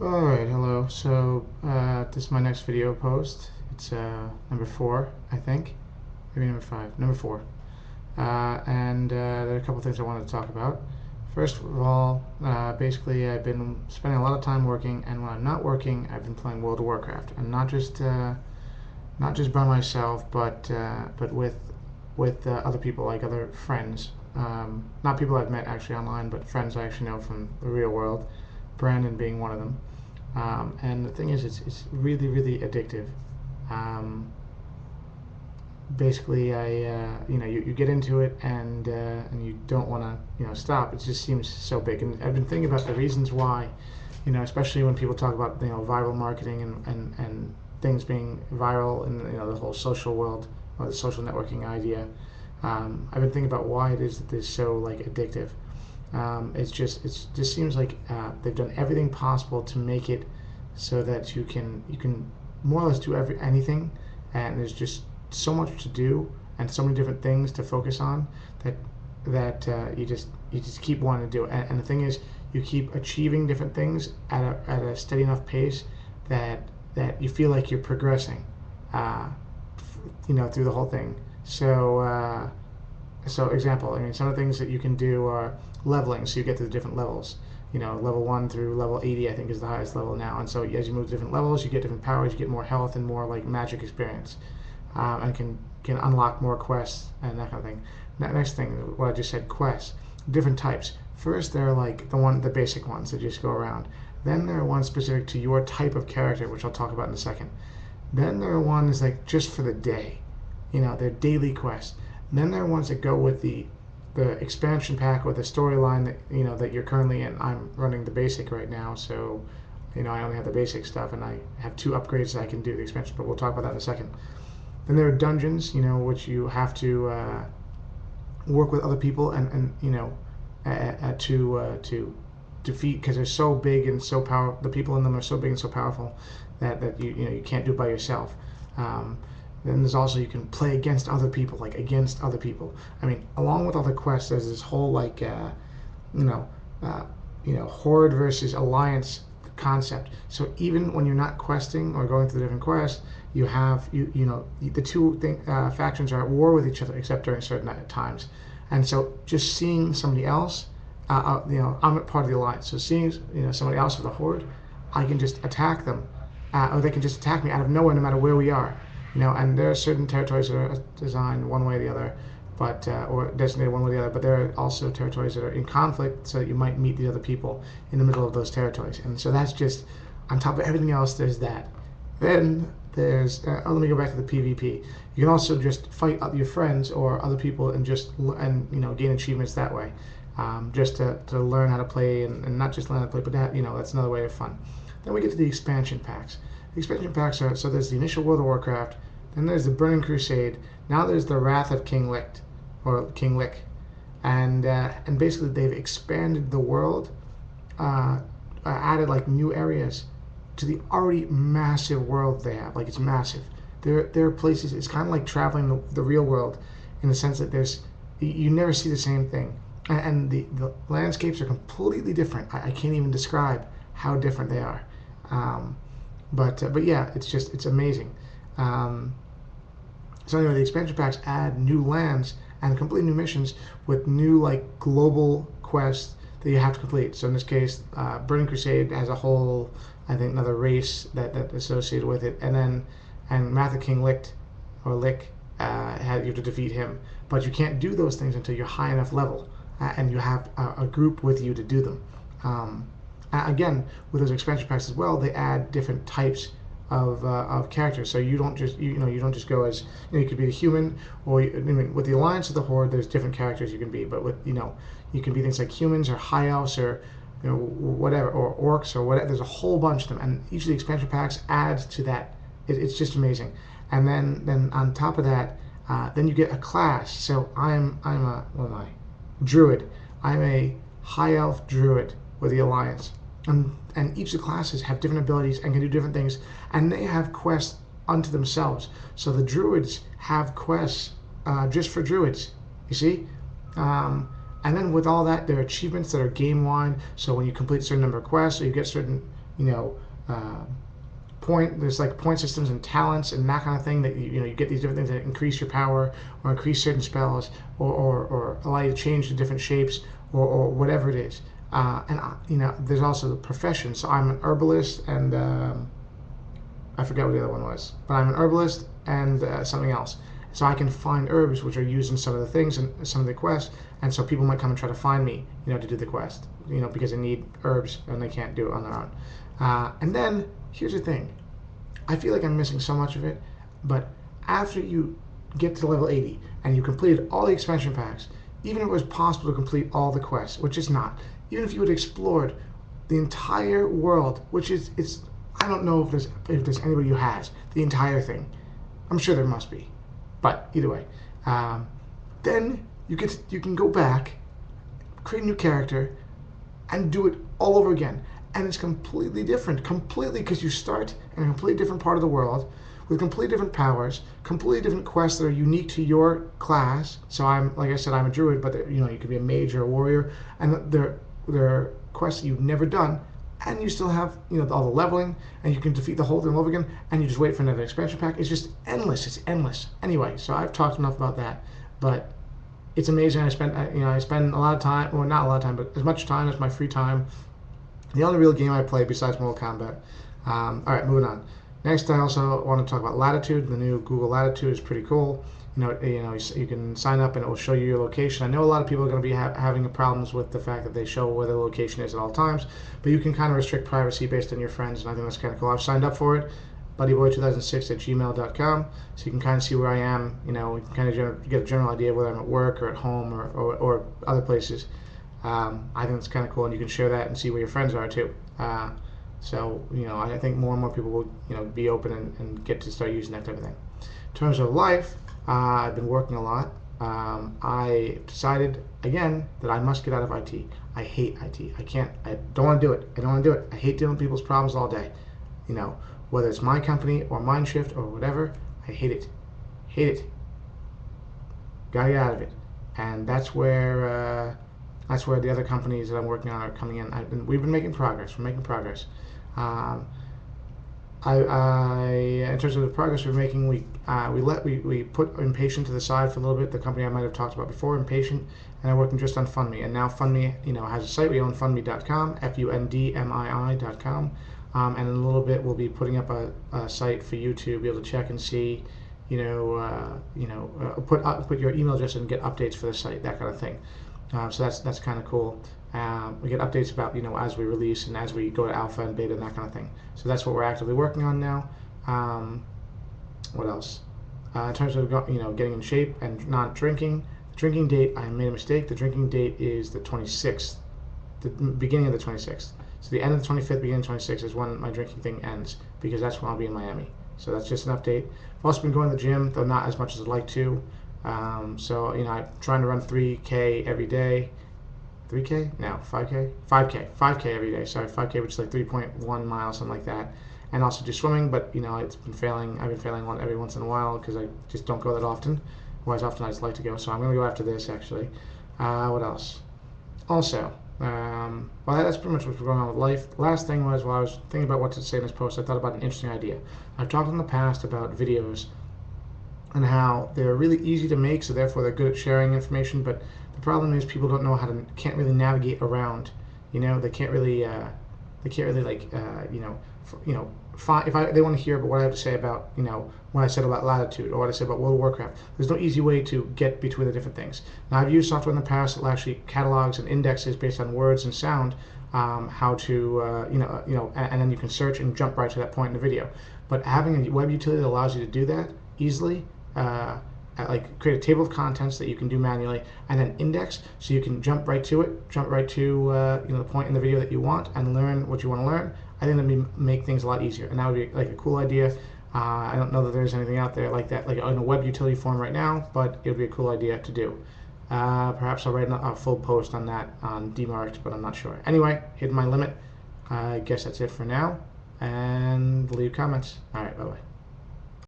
Alright, hello. This is my next video post. It's number 4, I think. Maybe number 5. Number 4. There are a couple things I wanted to talk about. First of all, basically, I've been spending a lot of time working, and when I'm not working, I've been playing World of Warcraft. And not just by myself, but with other people, like other friends. Not people I've met actually online, but friends I actually know from the real world. Brandon being one of them. And the thing is, it's really, really addictive. Um, Basically, you get into it and you don't want to stop. It just seems so big. And I've been thinking about the reasons why, especially when people talk about viral marketing and things being viral in the whole social world or the social networking idea. I've been thinking about why it is that it's so like addictive. It just seems like they've done everything possible to make it so that you can more or less do anything, and there's just so much to do and so many different things to focus on that you just keep wanting to do it. And the thing is, you keep achieving different things at a steady enough pace that you feel like you're progressing, uh, through the whole thing. So example, I mean, some of the things that you can do are leveling, so you get to the different levels. Level 1 through level 80, I think, is the highest level now. And so as you move to different levels, you get different powers, you get more health and more like magic experience, and can unlock more quests and that kind of thing. Next thing, what I just said, quests, different types. First, they're like the basic ones that just go around. Then there are ones specific to your type of character, which I'll talk about in a second. Then there are ones like just for the day. They're daily quests. And then there are ones that go with the expansion pack or the storyline that you're currently in. I'm running the basic right now, so I only have the basic stuff, and I have 2 upgrades that I can do the expansion. But we'll talk about that in a second. Then there are dungeons, which you have to work with other people and to defeat, because they're so big and so powerful. The people in them are so big and so powerful that you can't do it by yourself. Um, then there's also, you can play against other people, like against other people. I mean, along with all the quests, there's this whole like you know uh, horde versus alliance concept. So even when you're not questing or going through the different quests, you have the factions are at war with each other, except during certain times. And so just seeing somebody else, I'm a part of the alliance. So seeing somebody else with a horde, I can just attack them, or they can just attack me out of nowhere, no matter where we are. And there are certain territories that are designed one way or the other, but or designated one way or the other. But there are also territories that are in conflict, so that you might meet the other people in the middle of those territories. And so that's just on top of everything else. There's that. Then there's let me go back to the PvP. You can also just fight your friends or other people and gain achievements that way, just to learn how to play, and not just learn how to play, but that's another way of fun. Then we get to the expansion packs. The expansion packs are, so there's the initial World of Warcraft, then there's the Burning Crusade, now there's the Wrath of King Licht, or King Lick, and basically they've expanded the world, added like new areas to the already massive world they have. Like, it's massive. There are places. It's kind of like traveling the real world, in the sense that you never see the same thing, and the landscapes are completely different. I can't even describe how different they are. But yeah, it's amazing. Um, so anyway, the expansion packs add new lands and completely new missions with new like global quests that you have to complete. So in this case, Burning Crusade has a whole, I think, another race that associated with it, and Wrath of King Licht, or Lick, you have to defeat him. But you can't do those things until you're high enough level, and you have a group with you to do them. Again, with those expansion packs as well, they add different types of characters. So you don't just you don't just go as you could be a human, or I mean, with the Alliance of the Horde, there's different characters you can be. But with you can be things like humans or high elves or whatever, or orcs or whatever. There's a whole bunch of them, and each of the expansion packs adds to that. It's just amazing. And then on top of that, then you get a class. So I'm a what am I? Druid. I'm a high elf druid with the Alliance. And each of the classes have different abilities and can do different things, and they have quests unto themselves. So the druids have quests just for druids, you see. And then with all that, there are achievements that are game wide. So when you complete a certain number of quests, or you get certain you know, there's like point systems and talents and that kind of thing that you get these different things that increase your power or increase certain spells or allow you to change to different shapes or whatever it is. There's also the profession. So I'm an herbalist and I forget what the other one was, but I'm an herbalist and something else. So I can find herbs which are used in some of the things and some of the quests, and so people might come and try to find me, to do the quest, because they need herbs and they can't do it on their own. And then here's the thing, I feel like I'm missing so much of it, but after you get to level 80 and you completed all the expansion packs, even if it was possible to complete all the quests, which is not, even if you had explored the entire world, which is I don't know if there's anybody who has the entire thing. I'm sure there must be, but either way, then you can go back, create a new character, and do it all over again. And it's completely different, because you start in a completely different part of the world with completely different powers, completely different quests that are unique to your class. So like I said, I'm a druid, but you could be a mage or a warrior, and they're quests that you've never done, and you still have all the leveling, and you can defeat the whole thing all over again, and you just wait for another expansion pack. It's just endless. It's endless. Anyway, so I've talked enough about that, but it's amazing. I spend a lot of time, well, not a lot of time, but as much time as my free time. The only real game I play besides Mortal Kombat. All right, moving on. Next, I also want to talk about Latitude. The new Google Latitude is pretty cool. You can sign up and it will show you your location. I know a lot of people are going to be having problems with the fact that they show where their location is at all times, but you can kind of restrict privacy based on your friends, and I think that's kind of cool. I've signed up for it, buddyboy2006@gmail.com, so you can kind of see where I am. You can kind of get a general idea whether I'm at work or at home or other places. I think it's kind of cool, and you can share that and see where your friends are too. So I think more and more people will be open and get to start using that type of thing. In terms of life, I've been working a lot. I decided again that I must get out of IT. I hate IT. I don't want to do it. I hate dealing with people's problems all day. Whether it's my company or Mindshift or whatever, I hate it. Gotta get out of it. And that's where the other companies that I'm working on are coming in. We've been making progress. We're making progress. In terms of the progress we're making, we put Impatient to the side for a little bit. The company I might have talked about before, Impatient, and I'm working just on FundMe. And now FundMe, has a site. We own fundme.com, FUNDMII.com, and in a little bit we'll be putting up a site for you to be able to check and see, put your email address and get updates for the site, that kind of thing. So that's kind of cool. We get updates about as we release and as we go to alpha and beta and that kind of thing. So that's what we're actively working on now. What else? In terms of getting in shape and not drinking, the drinking date, I made a mistake. The drinking date is the 26th, the beginning of the 26th. So the end of the 25th, beginning of the 26th is when my drinking thing ends, because that's when I'll be in Miami. So that's just an update. I've also been going to the gym, though not as much as I'd like to. I'm trying to run 3K every day. 3K? No, 5K? 5K every day. Sorry, 5K, which is like 3.1 miles, something like that. And also do swimming, but it's been failing. I've been failing every once in a while because I just don't go that often. Or as often as I'd like to go. So I'm going to go after this, actually. What else? Also, well, that's pretty much what's going on with life. Last thing was, while I was thinking about what to say in this post, I thought about an interesting idea. I've talked in the past about videos and how they're really easy to make, so therefore they're good at sharing information, but the problem is people don't know can't really navigate around. They can't really if they want to hear about what I have to say about what I said about Latitude or what I said about World of Warcraft. There's no easy way to get between the different things. Now, I've used software in the past that actually catalogs and indexes based on words and sound, how to and then you can search and jump right to that point in the video. But having a web utility that allows you to do that easily, like create a table of contents that you can do manually, and then index, so you can jump right to the point in the video that you want and learn what you want to learn. I think that would make things a lot easier, and that would be like a cool idea. I don't know that there's anything out there like that, like in a web utility form right now, but it would be a cool idea to do. Perhaps I'll write a full post on that on Demarked, but I'm not sure. Anyway, hit my limit. I guess that's it for now, and leave comments. All right, bye-bye.